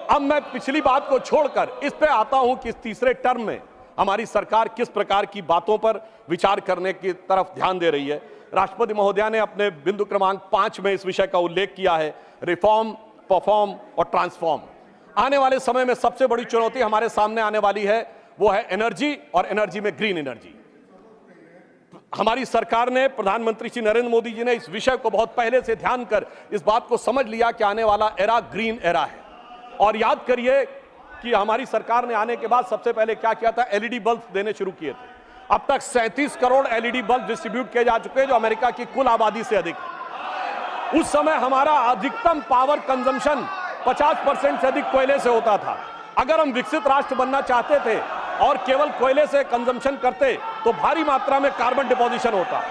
अब मैं पिछली बात को छोड़कर इस पे आता हूं कि इस तीसरे टर्म में हमारी सरकार किस प्रकार की बातों पर विचार करने की तरफ ध्यान दे रही है। राष्ट्रपति महोदया ने अपने बिंदु क्रमांक 5 में इस विषय का उल्लेख किया है, रिफॉर्म, परफॉर्म और ट्रांसफॉर्म। आने वाले समय में सबसे बड़ी चुनौती हमारे सामने आने वाली है, वो है एनर्जी, और एनर्जी में ग्रीन एनर्जी। हमारी सरकार ने, प्रधानमंत्री श्री नरेंद्र मोदी जी ने इस विषय को बहुत पहले से ध्यान कर इस बात को समझ लिया कि आने वाला एरा ग्रीन एरा है। और याद करिए कि हमारी सरकार ने आने के बाद सबसे पहले क्या किया था, एलईडी बल्ब देने शुरू किए थे। अब तक 37 करोड़ एलईडी बल्ब डिस्ट्रीब्यूट किए जा चुके हैं, जो अमेरिका की कुल आबादी से अधिक है। उस समय हमारा अधिकतम पावर कंजम्पशन 50% से अधिक कोयले से होता था। अगर हम विकसित राष्ट्र बनना चाहते थे और केवल कोयले से कंजम्पशन करते तो भारी मात्रा में कार्बन डिपोजिशन होता।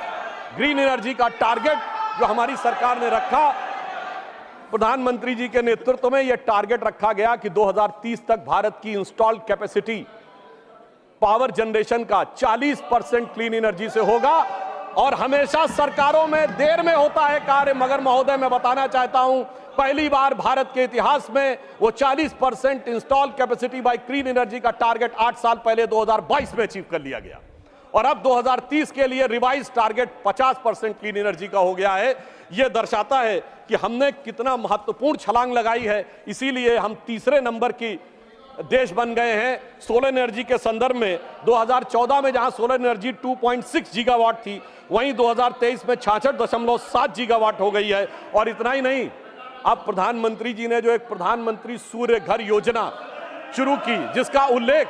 ग्रीन एनर्जी का टारगेट जो हमारी सरकार ने रखा, प्रधानमंत्री जी के नेतृत्व में यह टारगेट रखा गया कि 2030 तक भारत की इंस्टॉल्ड कैपेसिटी पावर जनरेशन का 40% क्लीन एनर्जी से होगा। और हमेशा सरकारों में देर में होता है कार्य, मगर महोदय मैं बताना चाहता हूं, पहली बार भारत के इतिहास में वो 40% install capacity by clean energy का टारगेट 8 साल पहले 2022 में अचीव कर लिया गया। और अब 2030 के लिए रिवाइज टारगेट 50% क्लीन एनर्जी का हो गया है। यह दर्शाता है कि हमने कितना महत्वपूर्ण छलांग लगाई है। इसीलिए हम तीसरे नंबर की देश बन गए हैं सोलर एनर्जी के संदर्भ में। 2014 में जहां सोलर एनर्जी 2.6 गीगावाट थी, वहीं 2023 में 66.7 गीगावाट हो गई है। और इतना ही नहीं, अब प्रधानमंत्री जी ने जो एक प्रधानमंत्री सूर्य घर योजना शुरू की, जिसका उल्लेख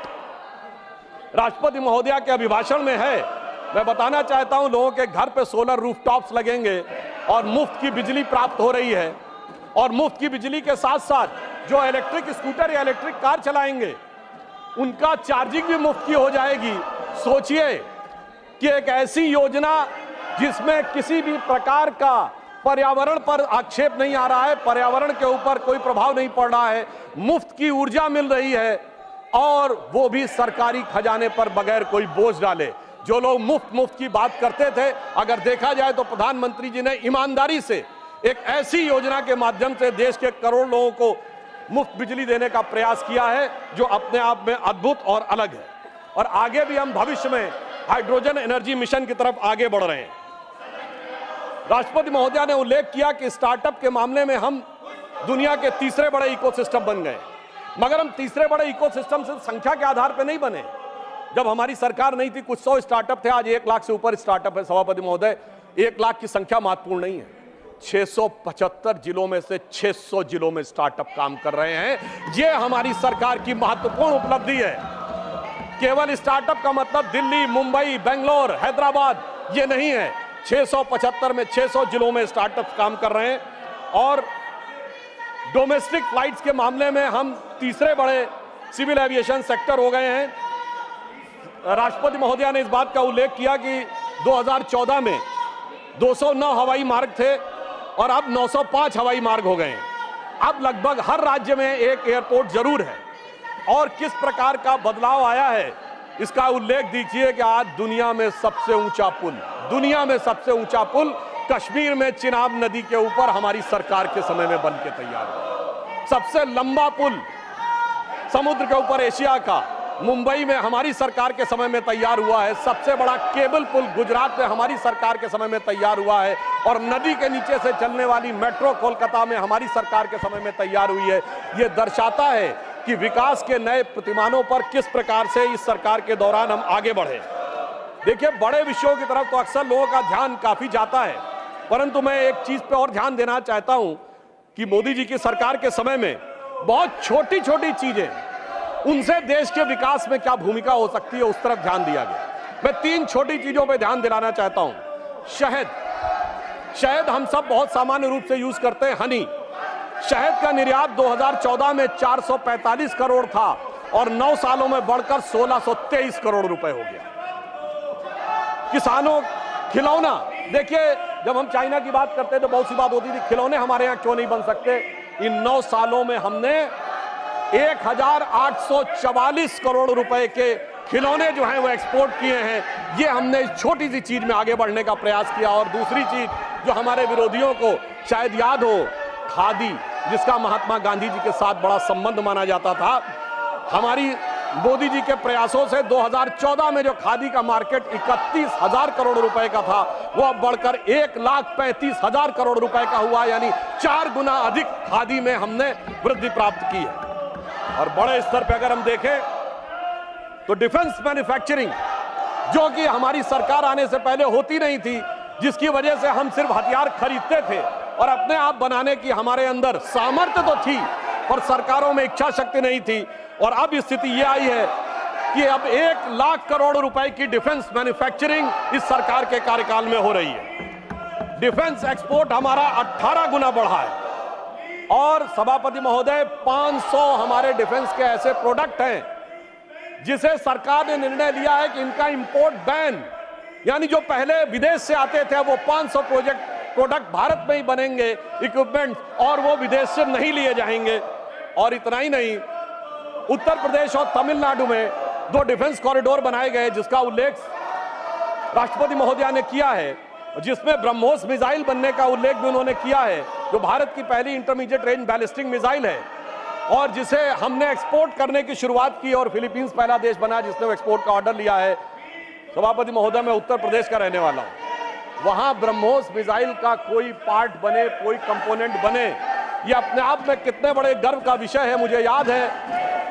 राष्ट्रपति महोदया के अभिभाषण में है, मैं बताना चाहता हूं, लोगों के घर पे सोलर रूफटॉप्स लगेंगे और मुफ्त की बिजली प्राप्त हो रही है। और मुफ्त की बिजली के साथ साथ जो इलेक्ट्रिक स्कूटर या इलेक्ट्रिक कार चलाएंगे, उनका चार्जिंग भी मुफ्त की हो जाएगी। सोचिए कि एक ऐसी योजना जिसमें किसी भी प्रकार का पर्यावरण पर आक्षेप नहीं आ रहा है, पर्यावरण के ऊपर कोई प्रभाव नहीं पड़ रहा है, मुफ्त की ऊर्जा मिल रही है, और वो भी सरकारी खजाने पर बगैर कोई बोझ डाले। जो लोग मुफ्त की बात करते थे, अगर देखा जाए तो प्रधानमंत्री जी ने ईमानदारी से एक ऐसी योजना के माध्यम से देश के करोड़ लोगों को मुफ्त बिजली देने का प्रयास किया है, जो अपने आप में अद्भुत और अलग है। और आगे भी हम भविष्य में हाइड्रोजन एनर्जी मिशन की तरफ आगे बढ़ रहे हैं। राष्ट्रपति महोदया ने उल्लेख किया कि स्टार्टअप के मामले में हम दुनिया के तीसरे बड़े इकोसिस्टम बन गए, मगर हम तीसरे बड़े इकोसिस्टम से संख्या के आधार पर नहीं बने। जब हमारी सरकार नहीं थी, कुछ 100 स्टार्टअप थे, आज 1 लाख से ऊपर स्टार्टअप है। सभापति महोदय, 1 लाख की संख्या महत्वपूर्ण नहीं है। 675 जिलों में से 600 जिलों में स्टार्टअप काम कर रहे हैं। यह हमारी सरकार की महत्वपूर्ण उपलब्धि है। केवल स्टार्टअप का मतलब दिल्ली, मुंबई, बेंगलोर, हैदराबाद ये नहीं है। 675 में 600 जिलों में स्टार्टअप काम कर रहे हैं। और डोमेस्टिक फ्लाइट्स के मामले में हम तीसरे बड़े सिविल एविएशन सेक्टर हो गए हैं। राष्ट्रपति महोदया ने इस बात का उल्लेख किया कि 2014 में 209 हवाई मार्ग थे और अब 905 हवाई मार्ग हो गए हैं। अब लगभग हर राज्य में एक एयरपोर्ट जरूर है। और किस प्रकार का बदलाव आया है, इसका उल्लेख दीजिए कि आज दुनिया में सबसे ऊंचा पुल कश्मीर में चिनाब नदी के ऊपर हमारी सरकार के समय में बन के तैयार हुआ। सबसे लंबा पुल समुद्र के ऊपर एशिया का मुंबई में हमारी सरकार के समय में तैयार हुआ है। सबसे बड़ा केबल पुल गुजरात में हमारी सरकार के समय में तैयार हुआ है। और नदी के नीचे से चलने वाली मेट्रो कोलकाता में हमारी सरकार के समय में तैयार हुई है। यह दर्शाता है कि विकास के नए प्रतिमानों पर किस प्रकार से इस सरकार के दौरान हम आगे बढ़े। देखिए, बड़े विषयों की तरफ तो अक्सर लोगों का ध्यान काफी जाता है, परंतु मैं एक चीज पे और ध्यान देना चाहता हूं कि मोदी जी की सरकार के समय में बहुत छोटी छोटी चीजें, उनसे देश के विकास में क्या भूमिका हो सकती है, उस तरफ ध्यान दिया गया। मैं 3 छोटी चीजों पे ध्यान दिलाना चाहता हूं। शहद हम सब बहुत सामान्य रूप से यूज करते हैं, हनी। शहद का निर्यात 2014 में 445 करोड़ था और 9 सालों में बढ़कर 1623 करोड़ रुपए हो गया। किसानों, खिलौना, देखिए जब हम चाइना की बात करते हैं तो बहुत सी बात होती थी, खिलौने हमारे यहाँ क्यों नहीं बन सकते। इन 9 सालों में हमने 1844 करोड़ रुपए के खिलौने जो हैं वो एक्सपोर्ट किए हैं। ये हमने छोटी सी चीज में आगे बढ़ने का प्रयास किया। और दूसरी चीज जो हमारे विरोधियों को शायद याद हो, खादी। जिसका महात्मा गांधी जी के साथ बड़ा संबंध माना जाता था। हमारी मोदी जी के प्रयासों से 2014 में जो खादी का मार्केट 31,000 करोड़ रुपए का था, वो अब बढ़कर 1,35,000 करोड़ रुपए का हुआ, यानी 4 गुना अधिक खादी में हमने वृद्धि प्राप्त की है। और बड़े स्तर पर अगर हम देखें तो डिफेंस मैन्युफैक्चरिंग, जो कि हमारी सरकार आने से पहले होती नहीं थी, जिसकी वजह से हम सिर्फ हथियार खरीदते थे और अपने आप बनाने की हमारे अंदर सामर्थ्य तो थी पर सरकारों में इच्छा शक्ति नहीं थी। और अब स्थिति यह आई है कि अब 1 लाख करोड़ रुपए की डिफेंस मैन्युफैक्चरिंग इस सरकार के कार्यकाल में हो रही है। डिफेंस एक्सपोर्ट हमारा 18 गुना बढ़ा है। और सभापति महोदय, 500 हमारे डिफेंस के ऐसे प्रोडक्ट हैं जिसे सरकार ने निर्णय लिया है कि इनका इंपोर्ट बैन, यानी जो पहले विदेश से आते थे वो 500 प्रोडक्ट भारत में ही बनेंगे, इक्विपमेंट, और वो विदेश से नहीं लिए जाएंगे। और इतना ही नहीं, उत्तर प्रदेश और तमिलनाडु में 2 डिफेंस कॉरिडोर बनाए गए, जिसका उल्लेख राष्ट्रपति महोदया ने किया है, जिसमें ब्रह्मोस मिसाइल बनने का उल्लेख भी उन्होंने किया है, जो भारत की पहली इंटरमीडिएट रेंज बैलिस्टिक मिसाइल है और जिसे हमने एक्सपोर्ट करने की शुरुआत की। और फिलीपींस पहला देश बना जिसने एक्सपोर्ट का ऑर्डर लिया है। सभापति महोदय, मैं उत्तर प्रदेश का रहने वाला हूं। वहां ब्रह्मोस मिसाइल का कोई पार्ट बने, कोई कंपोनेंट बने, ये अपने आप में कितने बड़े गर्व का विषय है। मुझे याद है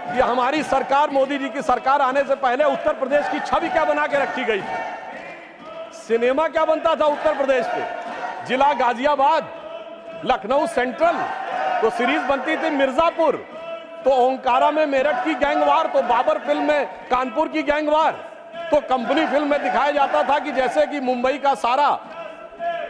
कि हमारी सरकार, मोदी जी की सरकार आने से पहले उत्तर प्रदेश की छवि क्या बना के रखी गई थी। सिनेमा क्या बनता था उत्तर प्रदेश पे, जिला गाजियाबाद, लखनऊ सेंट्रल, तो सीरीज बनती थी मिर्जापुर, तो ओंकारा में मेरठ की गैंगवार, तो बाबर फिल्म में कानपुर की गैंगवार, तो कंपनी फिल्म में दिखाया जाता था कि जैसे कि मुंबई का सारा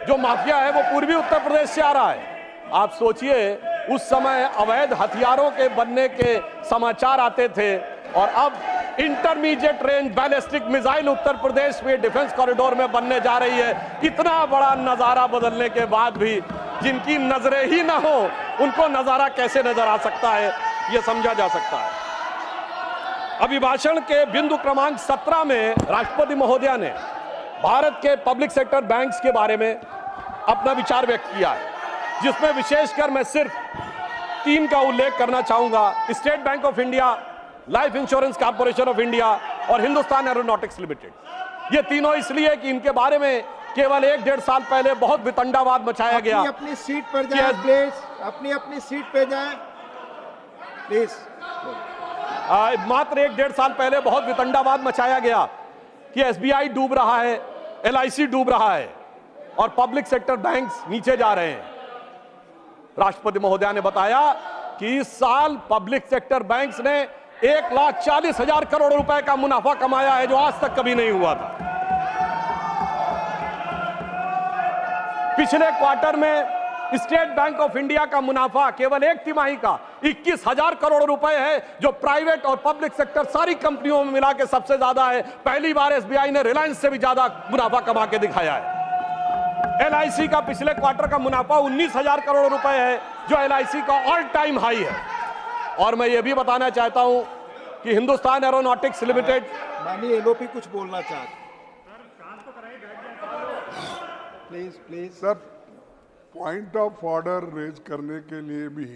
जो माफिया है वो पूर्वी उत्तर प्रदेश से आ रहा है। आप सोचिए, उस समय अवैध हथियारों के बनने के समाचार आते थे और अब intermediate range ballistic missile Uttar Pradesh में डिफेंस कॉरिडोर में बनने जा रही है। इतना बड़ा नजारा बदलने के बाद भी जिनकी नजरें ही ना हो, उनको नजारा कैसे नजर आ सकता है, यह समझा जा सकता है। अभिभाषण के बिंदु क्रमांक 17 में राष्ट्रपति महोदया ने भारत के पब्लिक सेक्टर बैंक्स के बारे में अपना विचार व्यक्त किया है, जिसमें विशेषकर मैं सिर्फ 3 का उल्लेख करना चाहूंगा। State bank of India, life insurance corporation of India और हिंदुस्तान एरोनॉटिक्स लिमिटेड। ये तीनों इसलिए कि इनके बारे में केवल 1-1.5 साल पहले बहुत वितंडावाद मचाया गया। अपनी सीट पर जाएं प्लीज, अपनी सीट पर जाएं प्लीज। मात्र 1-1.5 साल पहले बहुत वितंडावाद मचाया गया कि एसबीआई डूब रहा है, एलआईसी डूब रहा है और पब्लिक सेक्टर बैंक्स नीचे जा रहे हैं। राष्ट्रपति महोदया ने बताया कि इस साल पब्लिक सेक्टर बैंक्स ने 1,40,000 करोड़ रुपए का मुनाफा कमाया है, जो आज तक कभी नहीं हुआ था। पिछले क्वार्टर में स्टेट बैंक ऑफ इंडिया का मुनाफा केवल 1 तिमाही का 21,000 करोड़ रुपए है, जो प्राइवेट और पब्लिक सेक्टर सारी कंपनियों में मिला के सबसे ज्यादा है। पहली बार एसबीआई ने रिलायंस से भी ज्यादा मुनाफा कमा के दिखाया है। एलआईसी का पिछले क्वार्टर का मुनाफा 19,000 करोड़ रुपए है, जो एलआईसी का ऑल टाइम हाई है। और मैं ये भी बताना चाहता हूं कि हिंदुस्तान एरोनॉटिक्स लिमिटेड, माननीय एलओपी कुछ बोलना चाहते please. Sir, point of order raise करने के लिए भी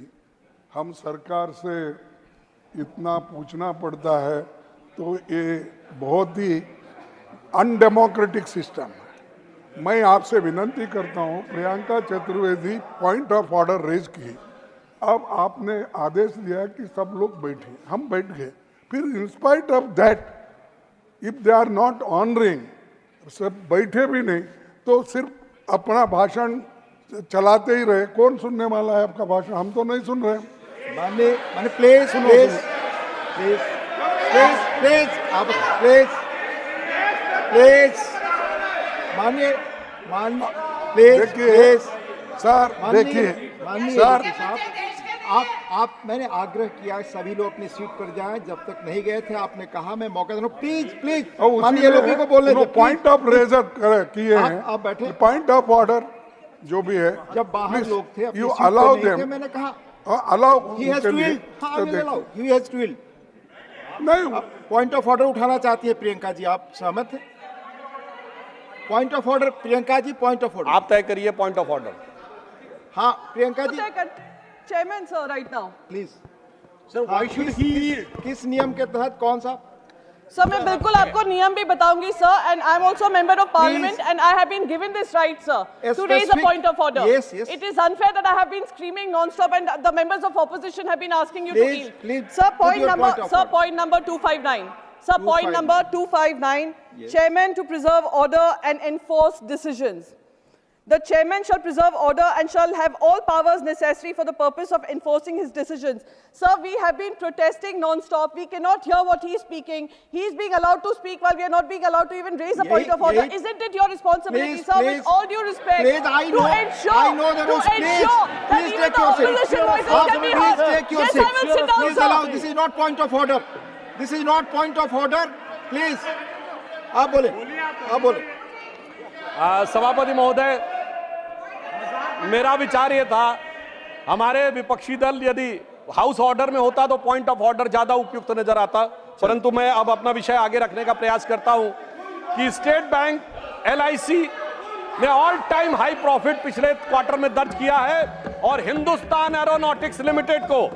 हम सरकार से इतना पूछना पड़ता है, तो ये बहुत ही अनडेमोक्रेटिक सिस्टम है। मैं आपसे विनती करता हूं, Priyanka Chaturvedi point of order raise की, अब आपने आदेश दिया कि सब लोग बैठे, हम बैठ गए, फिर in spite of that if they are not honouring, सब बैठे भी नहीं तो सिर्फ अपना भाषण चलाते ही रहे। कौन सुनने वाला है आपका भाषण? हम तो नहीं सुन रहे। माननीय प्लीज आप प्लीज माननीय देखिए सर, देखिए सर, आप मैंने आग्रह किया सभी लोग अपनी सीट पर जाएं। जब तक नहीं गए थे आपने कहा मैं मौका दूं। प्लीज माननीय लोगों को बोलने दो। पॉइंट ऑफ रेजर किए हैं, आप बैठे। पॉइंट ऑफ ऑर्डर जो भी है, जब बाहर लोग थे, यू अलाउ देम, मैंने कहा allow he has to yield. हां, I will allow, he has to yield. नहीं, पॉइंट ऑफ ऑर्डर उठाना चाहती है प्रियंका जी, आप सहमत हैं? Point of order Priyanka ji, point of order आप तय करिए। Point of order. हाँ Priyanka ji, chairman, sir, right now. Please Sir, why should he? किस नियम के तहत कौन सा? Sir, मैं बिल्कुल आपको नियम भी बताऊंगी, sir, and I'm also a member of parliament, and I have been given this right, sir, to raise a point of order. Yes, yes. It is unfair that I have been screaming non-stop, and the members of opposition have been asking you to Please, yield. please, Sir, put your point of order. point number 259. Sir, point 259. number 259. Yes. Chairman to preserve order and enforce decisions. The chairman shall preserve order and shall have all powers necessary for the purpose of enforcing his decisions. Sir, we have been protesting non-stop. We cannot hear what he is speaking. He is being allowed to speak while we are not being allowed to even raise a point of order. Isn't it your responsibility, Please, sir, please. with all due respect, Please, I know the rules. Please, that please even take the your seat. opposition voices can be Please heard? take your Yes, seat. I will sit down, Please sir. allow. This is not point of order. This is not point of order. Please. आप बोले. आप बोले. सभापति महोदय, मेरा विचार ये था, हमारे विपक्षी दल यदि हाउस ऑर्डर में होता तो पॉइंट ऑफ ऑर्डर ज्यादा उपयुक्त नजर आता, परंतु मैं अब अपना विषय आगे रखने का प्रयास करता हूं कि स्टेट बैंक LIC ने ऑल टाइम हाई प्रॉफिट पिछले क्वार्टर में दर्ज किया है और हिंदुस्तान एरोनॉटिक्स लिमिटेड को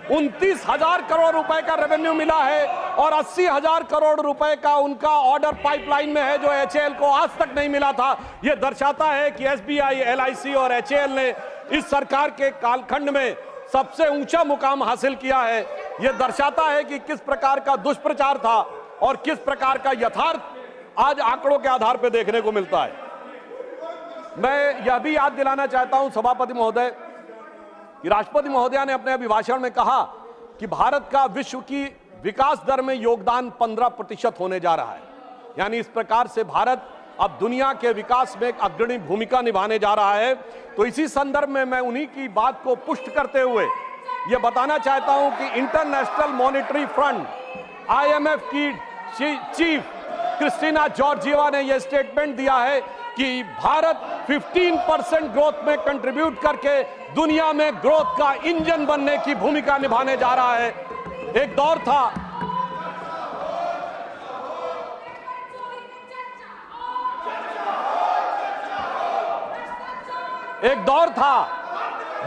29,000 करोड़ रुपए का रेवेन्यू मिला है और 80,000 करोड़ रुपए का उनका ऑर्डर पाइपलाइन में है जो HAL को आज तक नहीं मिला था। यह दर्शाता है कि SBI, LIC और HAL ने इस सरकार के कालखंड में सबसे ऊंचा मुकाम हासिल किया है। यह दर्शाता है कि किस प्रकार का दुष्प्रचार था और किस प्रकार का यथार्थ आज आंकड़ों के आधार पर देखने को मिलता है। मैं यह भी याद दिलाना चाहता हूं सभापति महोदय कि राष्ट्रपति महोदया ने अपने अभिभाषण में कहा कि भारत का विश्व की विकास दर में योगदान 15% होने जा रहा है। यानी इस प्रकार से भारत अब दुनिया के विकास में एक अग्रणी भूमिका निभाने जा रहा है। तो इसी संदर्भ में मैं उन्हीं की बात को पुष्ट करते हुए यह बताना चाहता हूं कि इंटरनेशनल मॉनेटरी फंड IMF की चीफ क्रिस्टीना जॉर्जिएवा ने यह स्टेटमेंट दिया है कि भारत 15% ग्रोथ में कंट्रीब्यूट करके दुनिया में ग्रोथ का इंजन बनने की भूमिका निभाने जा रहा है। एक दौर था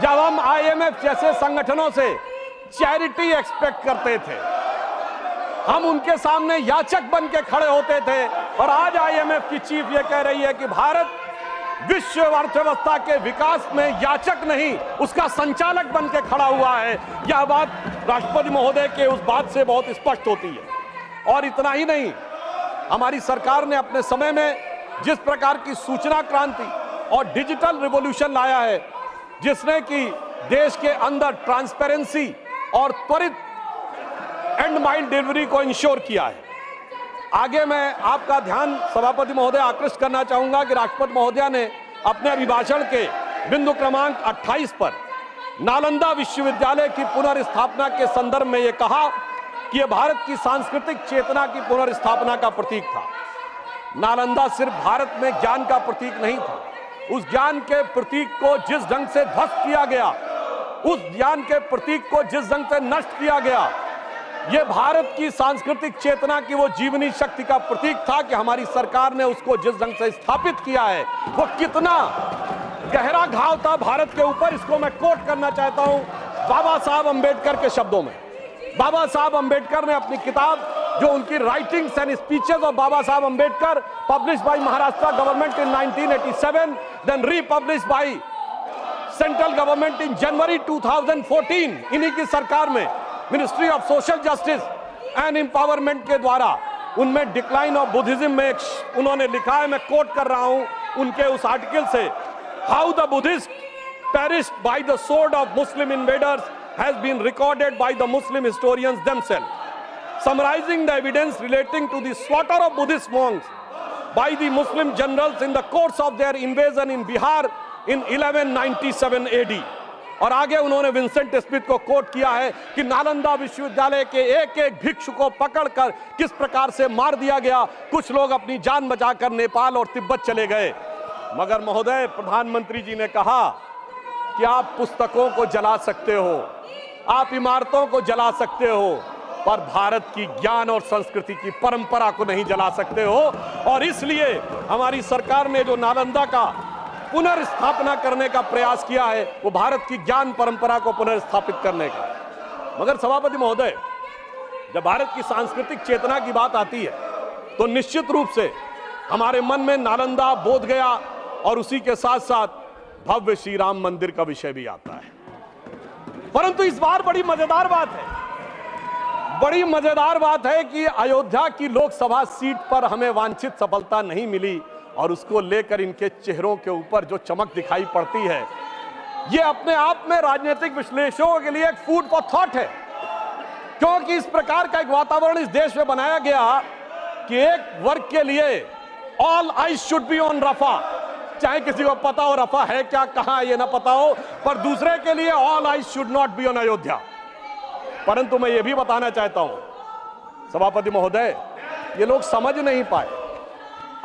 जब हम IMF जैसे संगठनों से चैरिटी एक्सपेक्ट करते थे, हम उनके सामने याचक बन के खड़े होते थे और आज IMF की चीफ ये कह रही है कि भारत विश्व अर्थव्यवस्था के विकास में याचक नहीं उसका संचालक बन के खड़ा हुआ है। यह बात राष्ट्रपति महोदय के उस बात से बहुत स्पष्ट होती है। और इतना ही नहीं, हमारी सरकार ने अपने समय में जिस प्रकार की सूचना क्रांति और डिजिटल रिवॉल्यूशन लाया है, जिसने कि देश के अंदर ट्रांसपेरेंसी और त्वरित एंड माइल डिलीवरी को इंश्योर किया है। आगे मैं आपका ध्यान सभापति महोदय आकृष्ट करना चाहूंगा कि राष्ट्रपति महोदया ने अपने अभिभाषण के बिंदु क्रमांक 28 पर नालंदा विश्वविद्यालय की पुनर्स्थापना के संदर्भ में यह कहा कि यह भारत की सांस्कृतिक चेतना की पुनर्स्थापना का प्रतीक था। नालंदा सिर्फ भारत में ज्ञान का प्रतीक नहीं था, उस ज्ञान के प्रतीक को जिस ढंग से ध्वस्त किया गया, उस ज्ञान के प्रतीक को जिस ढंग से नष्ट किया गया, ये भारत की सांस्कृतिक चेतना की वो जीवनी शक्ति का प्रतीक था कि हमारी सरकार ने उसको जिस ढंग से स्थापित किया है वो कितना गहरा घाव था भारत के ऊपर। इसको मैं कोट करना चाहता हूं बाबा साहब अंबेडकर के शब्दों में। बाबा साहब अंबेडकर ने अपनी किताब जो उनकी writings and speeches of Baba Saheb Ambedkar published by Maharashtra government in 1987, then republished by central government in January 2014, इन्हीं की सरकार में ministry of social justice and empowerment के द्वारा उनमें डिक्लाइन ऑफ बुद्धिज्म में उन्होंने लिखा है, मैं कोट कर रहा हूं उनके उस आर्टिकल से, how the Buddhist perished by the sword of Muslim invaders has been recorded by the Muslim historians themselves, summarising the evidence relating to the slaughter of Buddhist monks by the Muslim generals in the course of their invasion in Bihar in 1197 AD। और आगे उन्होंने Vincent Smith को coat किया है कि नालंदा विश्वविद्यालय के एक एक भिक्षु को पकड़कर किस प्रकार से मार दिया गया, कुछ लोग अपनी जान बचाकर नेपाल और तिब्बत चले गए। मगर महोदय, प्रधानमंत्री जी ने कहा कि आप पुस्तकों को जला सकते हो, आप इमारतों को जला सकते हो, पर भारत की ज्ञान और संस्कृति की परंपरा को नहीं जला सकते हो। और इसलिए हमारी सरकार ने जो नालंदा का पुनर्स्थापना करने का प्रयास किया है, वो भारत की ज्ञान परंपरा को पुनर्स्थापित करने का। मगर सभापति महोदय, जब भारत की सांस्कृतिक चेतना की बात आती है तो निश्चित रूप से हमारे मन में नालंदा, बोधगया और उसी के साथ साथ भव्य श्री राम मंदिर का विषय भी आता है। परंतु इस बार बड़ी मजेदार बात है कि अयोध्या की लोकसभा सीट पर हमें वांछित सफलता नहीं मिली और उसको लेकर इनके चेहरों के ऊपर जो चमक दिखाई पड़ती है, ये अपने आप में राजनीतिक विश्लेषकों के लिए एक फूड फॉर थॉट है। क्योंकि इस प्रकार का एक वातावरण इस देश में बनाया गया कि एक वर्ग के लिए all eyes should be on Rafah, चाहे किसी को पता हो रफा है क्या, कहां है ये ना पता हो, पर दूसरे के लिए all eyes should not be on Ayodhya. परंतु मैं ये भी बताना चाहता हूं सभापति महोदय, ये लोग समझ नहीं पाए।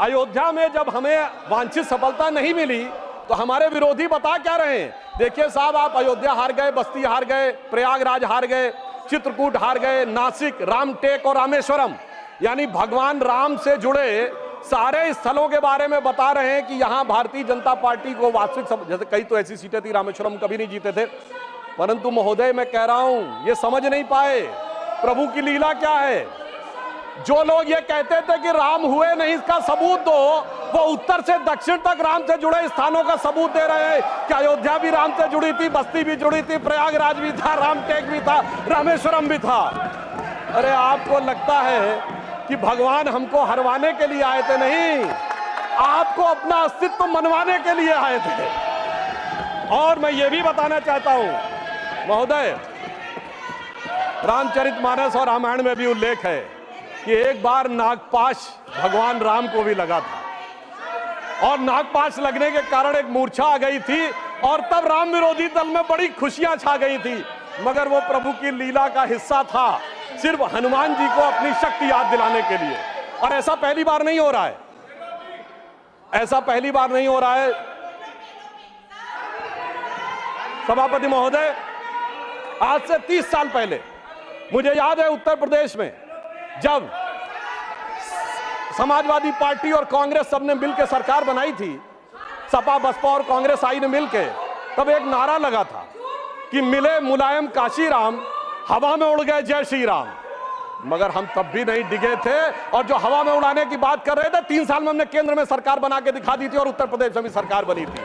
अयोध्या में जब हमें वांछित सफलता नहीं मिली तो हमारे विरोधी बता क्या रहे हैं? देखिए साहब, आप अयोध्या हार गए, बस्ती हार गए, प्रयागराज हार गए, चित्रकूट हार गए, नासिक, रामटेक और रामेश्वरम, यानी भगवान राम से जुड़े सारे स्थलों के बारे में बता रहे हैं कि यहां भारतीय जनता पार्टी को वास्तविक, जैसे कई तो ऐसी सीटें थी, रामेश्वरम कभी नहीं जीते थे। परंतु महोदय मैं कह रहा हूं, ये समझ नहीं पाए प्रभु की लीला क्या है। जो लोग ये कहते थे कि राम हुए नहीं, इसका सबूत दो, वो उत्तर से दक्षिण तक राम से जुड़े स्थानों का सबूत दे रहे हैं कि अयोध्या भी राम से जुड़ी थी, बस्ती भी जुड़ी थी, प्रयागराज भी था, रामटेक भी था, रामेश्वरम भी था। अरे आपको लगता है कि भगवान हमको हरवाने के लिए आए थे? नहीं, आपको अपना अस्तित्व मनवाने के लिए आए थे। और मैं ये भी बताना चाहता हूं महोदय, रामचरितमानस और रामायण में भी उल्लेख है कि एक बार नागपाश भगवान राम को भी लगा था और नागपाश लगने के कारण एक मूर्छा आ गई थी और तब राम विरोधी दल में बड़ी खुशियां छा गई थी। मगर वो प्रभु की लीला का हिस्सा था, सिर्फ हनुमान जी को अपनी शक्ति याद दिलाने के लिए। और ऐसा पहली बार नहीं हो रहा है, ऐसा पहली बार नहीं हो रहा है सभापति महोदय। आज से 30 साल पहले मुझे याद है उत्तर प्रदेश में जब समाजवादी पार्टी और कांग्रेस सबने मिलकर सरकार बनाई थी, सपा बसपा और कांग्रेस आई ने मिलकर, तब एक नारा लगा था कि मिले मुलायम काशी राम, हवा में उड़ गए जय श्री राम। मगर हम तब भी नहीं डिगे थे और जो हवा में उड़ाने की बात कर रहे थे, 3 साल में हमने केंद्र में सरकार बना के दिखा दी थी और उत्तर प्रदेश में भी सरकार बनी थी।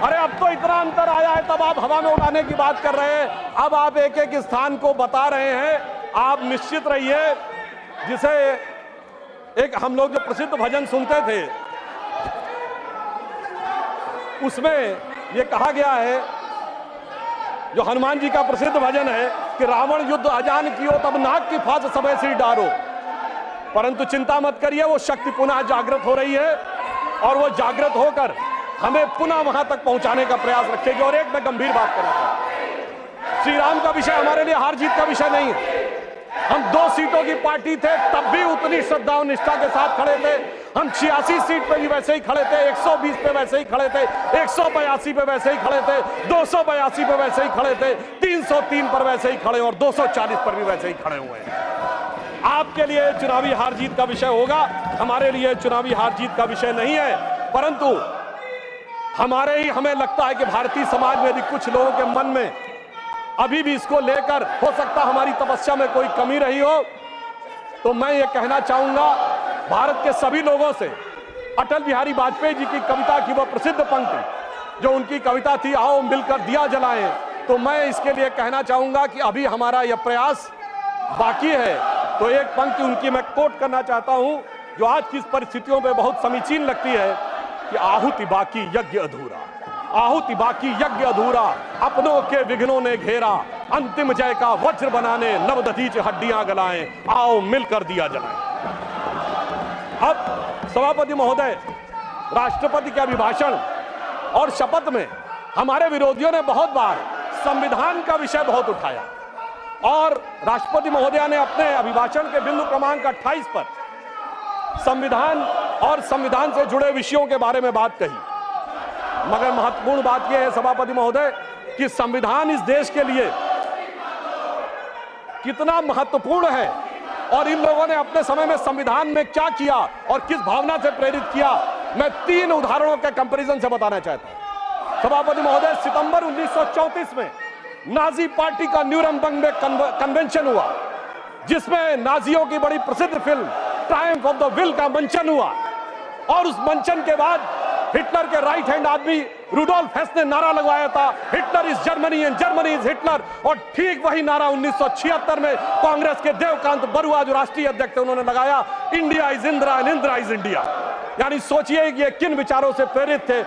अरे अब तो इतना अंतर आया है, तब आप हवा में उड़ाने की बात कर रहे हैं, अब आप एक एक स्थान को बता रहे हैं। आप निश्चित रहिए, जिसे एक हम लोग जो प्रसिद्ध भजन सुनते थे उसमें यह कहा गया है, जो हनुमान जी का प्रसिद्ध भजन है कि रावण युद्ध अजान कियो तब नाग की फांस सबे सिर डारो। परंतु चिंता मत करिए, वो शक्ति पुनः जागृत हो रही है और वो जागृत होकर हमें पुनः वहां तक पहुंचाने का प्रयास रखेगी। और एक मैं गंभीर बात करना चाहता हूं, श्री राम का विषय हमारे लिए हार जीत का विषय नहीं है। हम 2 सीटों की पार्टी थे, तब भी उतनी श्रद्धा और निष्ठा के साथ खड़े थे। हम 86 सीट पे भी वैसे ही खड़े थे, 120 पे वैसे ही खड़े थे, 182 पे वैसे ही खड़े थे, 282 पे वैसे ही खड़े थे, 303 पर वैसे ही खड़े और 240 पर भी वैसे ही खड़े हुए हैं। आपके लिए चुनावी हार जीत का विषय होगा, हमारे लिए चुनावी हार जीत का विषय नहीं है। परंतु हमें लगता है कि भारतीय समाज में भी कुछ लोगों के मन में अभी भी इसको लेकर हो सकता हमारी तपस्या में कोई कमी रही हो। तो मैं ये कहना चाहूंगा भारत के सभी लोगों से, अटल बिहारी वाजपेयी जी की कविता की वह प्रसिद्ध पंक्ति जो उनकी कविता थी, आओ मिलकर दिया जलाएं, तो मैं इसके लिए कहना चाहूंगा कि अभी हमारा यह प्रयास बाकी है। तो एक पंक्ति उनकी मैं कोट करना चाहता हूं जो आज की परिस्थितियों में बहुत समीचीन लगती है कि आहुति बाकी यज्ञ अधूरा, आहुति बाकी यज्ञ अधूरा, अपनों के विघ्नों ने घेरा, अंतिम जय का वज्र बनाने नवदधीच हड्डियां गलाएं, आओ मिलकर दिया जलाएं। अब सभापति महोदय, राष्ट्रपति के अभिभाषण और शपथ में हमारे विरोधियों ने बहुत बार संविधान का विषय बहुत उठाया और राष्ट्रपति महोदया ने अपने अभिभाषण के बिंदु क्रमांक 28 पर संविधान और संविधान से जुड़े विषयों के बारे में बात कही। मगर महत्वपूर्ण बात यह है सभापति महोदय कि संविधान इस देश के लिए कितना महत्वपूर्ण है और इन लोगों ने अपने समय में संविधान में क्या किया और किस भावना से प्रेरित किया, मैं 3 उदाहरणों के कंपैरिजन से बताना चाहता हूं। सभापति महोदय, सितंबर 1934 में नाजी पार्टी का न्यूरमबर्ग में कन्वेंशन हुआ, जिसमें नाजियों की बड़ी प्रसिद्ध film Triumph of the will का मंचन हुआ, और उस मंचन के बाद हिटलर के राइट हैंड आदमी रुडोल्फ हेस ने नारा लगवाया था, Hitler is Germany and Germany is Hitler. और ठीक वही नारा 1976 में कांग्रेस के देवकांत बरुआ, जो राष्ट्रीय अध्यक्ष थे, उन्होंने लगाया, India is Indira and Indira is India. यानी सोचिए कि ये किन विचारों से प्रेरित थे।